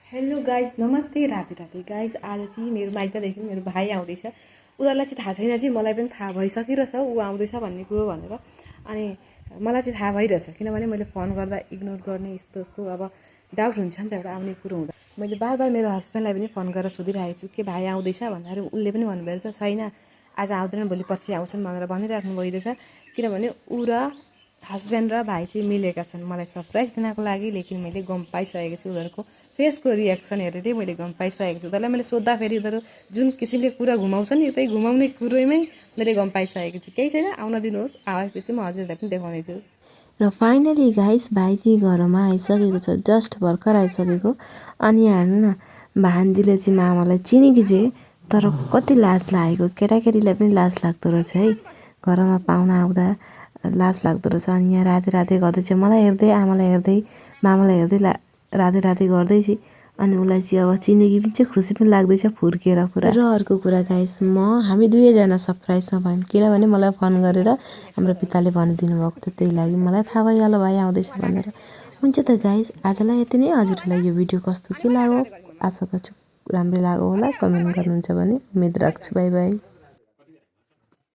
Hello guys, नमस्ते। Radhe Radhe guys. आज चाहिँ मेरो माइतदेखि मेरो भाइ आउँदैछ। उनीहरूलाई चाहिँ थाहा छैन, चाहिँ मलाई पनि थाहा भइसकिरहेछ ऊ आउँदैछ भन्ने कुरो भनेर। अनि मलाई चाहिँ थाहा भइरहेछ, किनभने मैले फोन गर्दा इग्नोर गर्ने यस्तो यस्तो अब डाउट हुन्छ नि त, एउटा आउने कुरो हुँदा। मैले बार बार मेरो हस्बेन्डलाई पनि फोन गरेर सोधिरहेको छु के भाइ आउँदैछ भन्दाखेरि उसले पनि भन्नुभएको छ छैन, आज आउँदैन, भोलि पछि आउँछन् भनेर भनिराख्नु भइरहेछ। किनभने ऊ र हस्बेन्ड र भाइ चाहिँ मिलेका छन् मलाई सरप्राइज दिनको लागि। लेकिन मैले गम पाइसकेको छु, उनीहरूको फेसको रियाक्सन हेरेर मैले गम पाइसकेको छु। उनीहरूलाई मैले सोद्धाखेरि उनीहरू जुन किसिमले कुरा घुमाउँछ नि, त्यही घुमाउने कुरोमै मैले गम पाइसकेको छु। केही छैन, आउन दिनुहोस्, आएपछि म हजुरहरूलाई पनि देखाउने छु। र फाइनली गाइस भाइजी घरमा आइसकेको छ, जस्ट भर्खर आइसकेको। अनि हेर्नु न, भान्जीले चाहिँ मामालाई चिनेकी चाहिँ, तर कति लाज लागेको, केटाकेटीलाई पनि लाज लाग्दो रहेछ है, घरमा पाहुना आउँदा लाज लाग्दो रहेछ। अनि यहाँ राधे राधे गर्दैछ, मलाई हेर्दै, आमालाई हेर्दै, मामालाई हेर्दै राधे राधे गर्दैछ। अनि उसलाई चाहिँ अब चिनेकी पनि चाहिँ खुसी पनि लाग्दैछ फुर्केर पुरा। र अर्को कुरा गाइस, हामी दुवैजना सरप्राइजमा भयौँ, किनभने मलाई फोन गरेर हाम्रो पिताले भनिदिनु भएको थियो, त्यही लागि मलाई थाहा भइहाल्यो भाइ आउँदैछ भनेर। हुन्छ त गाइस, आजलाई यति नै। हजुरहरूलाई यो भिडियो कस्तो के लाग्यो, आशा गर्छु राम्रै लाग्यो होला। कमेन्ट गर्नुहुन्छ भने उम्मेद राख्छु। By by.